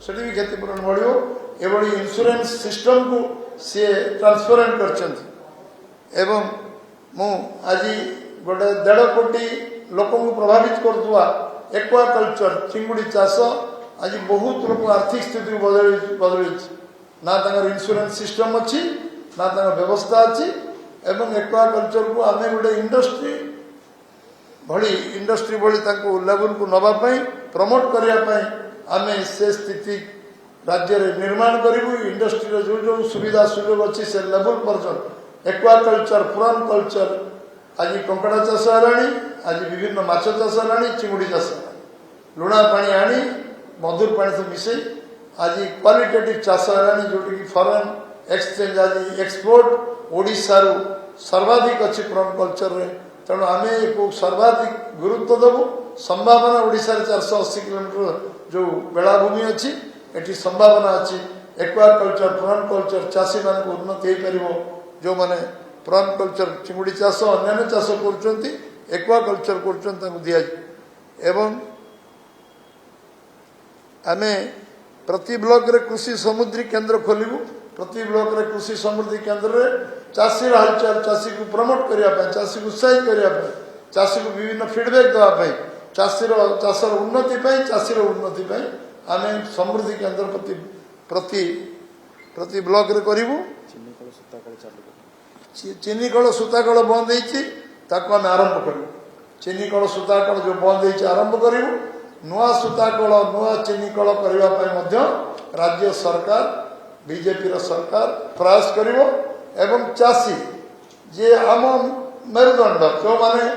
से भी क्षतिपूरण बढ़ो एभली इंश्योरेंस सिस्टम को सी ट्रांसपेरेंट कर मु आज गोटे 1.5 कोटी लोक प्रभावित करुवा एक्वाकल्चर चिंगुड़ी चाष आज बहुत लोक आर्थिक स्थिति बदल ना इंश्योरेंस सिस्टम अच्छी ना व्यवस्था अच्छी एवं एक्वाकल्चर को आम गोटे इंडस्ट्री भली लेवल को नवापाई प्रमोट करने आम से स्थिति राज्य निर्माण करूँ इंडस्ट्री जो जो सुविधा सुयोग अच्छी से लेवल पर्यटन एक्वाकल्चर पुरान कल्चर आज कंकड़ा चाष है आज विभिन्न माछ चाष है चिंगुड़ी चाष लुणा पानी आनी मधुर पानी से मिसई आज क्वालिटेटिव चाष है जोटी कि फॉरेन एक्सचेंज आज एक्सपोर्ट ओडिशा सर्वाधिक अच्छी पुरान कल्चर रे तेणु आम को सर्वाधिक गुरुत्व देवु संभावना ओडिशा 480 किलोमीटर जो बेलाभूमि अच्छी एटी संभावना अच्छी एक्वाकल्चर पुरान कल्चर चाषी मान को उन्नति हो पार जो माने पुरान कल्चर चिंगुड़ी चाष अन्य चाष कर एक्वाकल्चर कर दिया एवं आम प्रति ब्लॉक रे कृषि समुद्री केंद्र खोलू प्रति ब्लॉक रे कृषि समुद्री केंद्र रे चाषी हालचाल चाषी को प्रमोट करने चाषी को उत्साहित करने चाषी को विभिन्न फीडबैक देवाई चाषीर चाषर उन्नति चाषीर उन्नति आम समृद्धि केंद्र प्रति प्रति प्रति ब्लॉक रे करूँ चीनीकल सूताकल बंद होती आम आरंभ करूँ चीनीकल सूताकल जो बंद होती आरंभ करूँ नुआ सूताकल नुआ चीनीकल करने राज्य सरकार बीजेपी सरकार प्रयास करिवो एवं चाषी जे आम मेरुदंड जो माने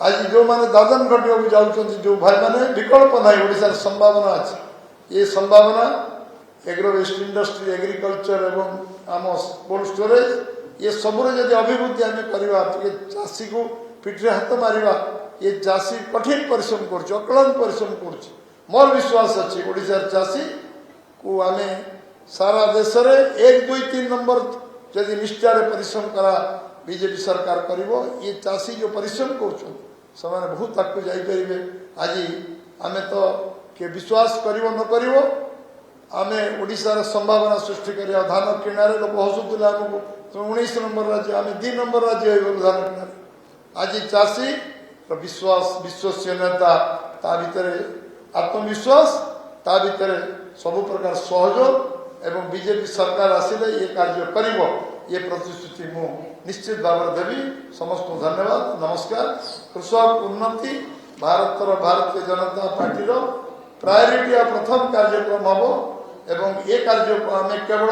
आज जो माने दादन घटिया को जाउछन्ति जो भाई माने विकल्प नहीं ओडिसा संभावना अछि ये संभावना एग्रो वेस्ट इंडस्ट्री एग्रीकल्चर एवं आम कोल्ड स्टोरेज ये सबुरे जदि अभिवृद्धि आम करवा चाषी को पिठरे हाथ मारिबा ये चाषी कठिन परिश्रम कर अक्लांत परिश्रम कर मोर विश्वास अच्छी ओडिसा चाषी को आम सारा देश रे 1 2 3 नंबर जदि निष्ठार परिश्रम करा बीजेपी सरकार करिवो ये चाषी जो परिश्रम कर बहुत आगे जाइपारे आज आम तो के विश्वास करिवो न करिवो आम ओडिशार संभावना सृष्टि करिया धान किणारे लोक हसुले आमको 19 नंबर राज्य आम 2 नंबर राज्य हो धान किणारे आज चाषी विश्वास विश्वसनीयता ता भितर आत्मविश्वास ता भितर सब प्रकार सहयोग एवं बीजेपी सरकार आसिले ये कार्य करिवो ये प्रतिश्रुति मु निश्चित भाव देवी समस्त धन्यवाद नमस्कार कृषक उन्नति भारतीय जनता पार्टी प्रायोरिटी प्रथम कार्यक्रम हम एवं ये कार्य को आम केवल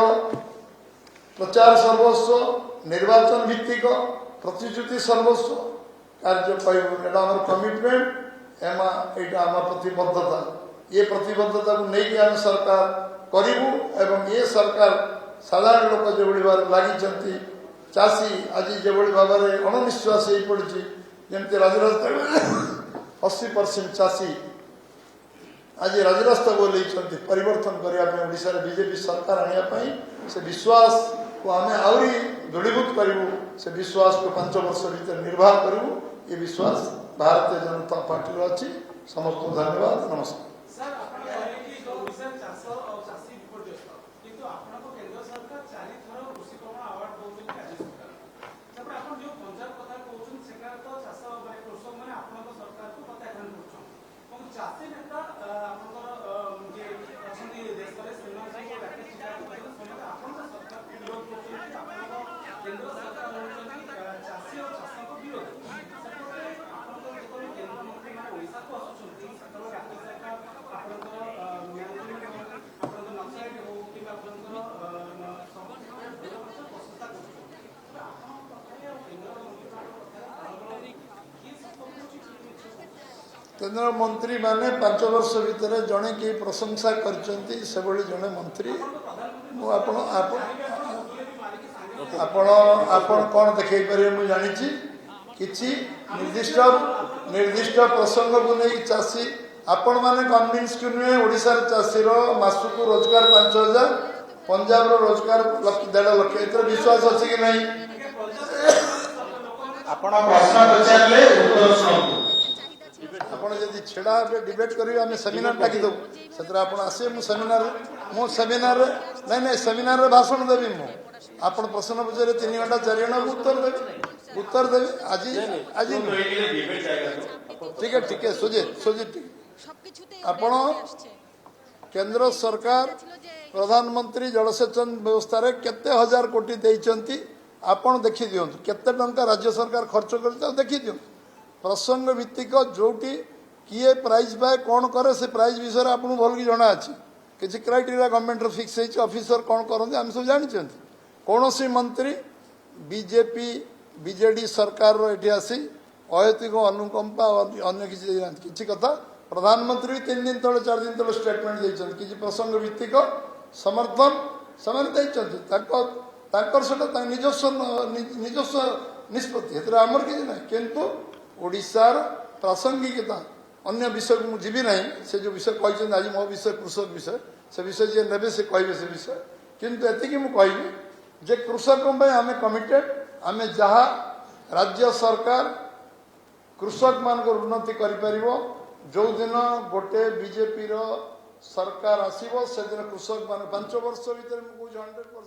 प्रचार सर्वस्व निर्वाचन भित्तिक प्रतिश्रुति सर्वस्व कार्य पाइबा आम कमिटमेंट एमा आम प्रतिबद्धता ये प्रतिबद्धता को लेकिन आम सरकार करूँ एवं ये सरकार साधारण लोक जो लगी चाषी आज जो भाव में अणनिश्वास हो पड़ी जमी राजरास्ता 80% चाषी आज राजरास्ता बोले परिवर्तन करने ओडिशा बीजेपी सरकार आने से विश्वास को आम आहरी दृढ़ीभूत करूँ से विश्वास को 5 वर्ष भर निर्वाह करूँ ये विश्वास भारतीय जनता पार्टी अच्छी समस्त धन्यवाद नमस्कार केंद्र मंत्री माने 5 वर्ष भितर जड़े कि प्रशंसा करते जड़े मंत्री आपण कौन देखे पारे मुझे जानी किसी निर्दिष्ट प्रसंग को नहीं चाषी आपण मैंने कन्विन्स कि नुहे ओडिशा चाषीर मासक रोजगार 5,000 पंजाब रोजगार 1.5 लाख एत विश्वास अच्छी कि नहीं प्रश्न पचारे उत्तर शुणु। ଆପଣ ଯଦି ଛିଡ଼ା ହେବେ ଡିବେଟ୍ କରିବେ ଆମେ ସେମିନାର ଡାକିଦେବୁ ସେଥିରେ ଆପଣ ଆସିବେ ମୁଁ ସେମିନାରରେ ନାଇଁ ସେମିନାରରେ ଭାଷଣ ଦେବି ମୁଁ ଆପଣ ପ୍ରଶ୍ନ ପଚାରିବେ 3 ଘଣ୍ଟା 4 ଘଣ୍ଟା ଉତ୍ତର ଦେବି ଆଜି ଟିକେ ସୁଜିତ ଆପଣ କେନ୍ଦ୍ର ସରକାର ପ୍ରଧାନମନ୍ତ୍ରୀ ଜଳସେଚନ ବ୍ୟବସ୍ଥାରେ କେତେ ହଜାର କୋଟି ଦେଇଛନ୍ତି ଆପଣ ଦେଖି ଦିଅନ୍ତୁ କେତେ ଟଙ୍କା ରାଜ୍ୟ ସରକାର ଖର୍ଚ୍ଚ କରିଛି ଦେଖି ଦିଅନ୍ତୁ ପ୍ରସଙ୍ଗ ଭିତ୍ତିକ ଯୋଉଠି କିଏ ପ୍ରାଇଜ୍ ପାଏ କ'ଣ କରେ ସେ ପ୍ରାଇଜ୍ ବିଷୟରେ ଆପଣଙ୍କୁ ଭଲକି ଜଣା ଅଛି କିଛି କ୍ରାଇଟେରିଆ ଗଭର୍ଣ୍ଣମେଣ୍ଟର ଫିକ୍ସ ହେଇଛି ଅଫିସର କ'ଣ କରନ୍ତି ଆମେ ସବୁ ଜାଣିଛନ୍ତି କୌଣସି ମନ୍ତ୍ରୀ ବିଜେଡି ସରକାରର ଏଠି ଆସି ଅହେତୁକ ଅନୁକମ୍ପା ଅନ୍ୟ କିଛି କଥା ପ୍ରଧାନମନ୍ତ୍ରୀ 3 ଦିନ ତଳେ 4 ଦିନ ତଳେ ଷ୍ଟେଟମେଣ୍ଟ ଦେଇଛନ୍ତି କିଛି ପ୍ରସଙ୍ଗ ଭିତ୍ତିକ ସମର୍ଥନ ସେମାନେ ଦେଇଛନ୍ତି ତାଙ୍କର ସେଟା ନିଜସ୍ୱ ନିଷ୍ପତ୍ତି ଏଥିରେ ଆମର କିଛି ନାହିଁ କିନ୍ତୁ ଓଡ଼ିଶାର ପ୍ରାସଙ୍ଗିକତା ଅନ୍ୟ ବିଷୟକୁ ମୁଁ ଯିବି ନାହିଁ ସେ ଯେଉଁ ବିଷୟ କହିଛନ୍ତି ଆଜି ମୋ ବିଷୟ କୃଷକ ବିଷୟ ସେ ବିଷୟ ଯିଏ ନେବେ ସେ କହିବେ ସେ ବିଷୟ କିନ୍ତୁ ଏତିକି ମୁଁ କହିବି ଯେ କୃଷକଙ୍କ ପାଇଁ ଆମେ କମିଟେଡ୍ ଆମେ ଯାହା ରାଜ୍ୟ ସରକାର କୃଷକମାନଙ୍କର ଉନ୍ନତି କରିପାରିବ ଯେଉଁଦିନ ଗୋଟେ ବିଜେପିର ସରକାର ଆସିବ ସେଦିନ କୃଷକମାନେ 5 ବର୍ଷ ଭିତରେ ମୁଁ କହୁଛି 100%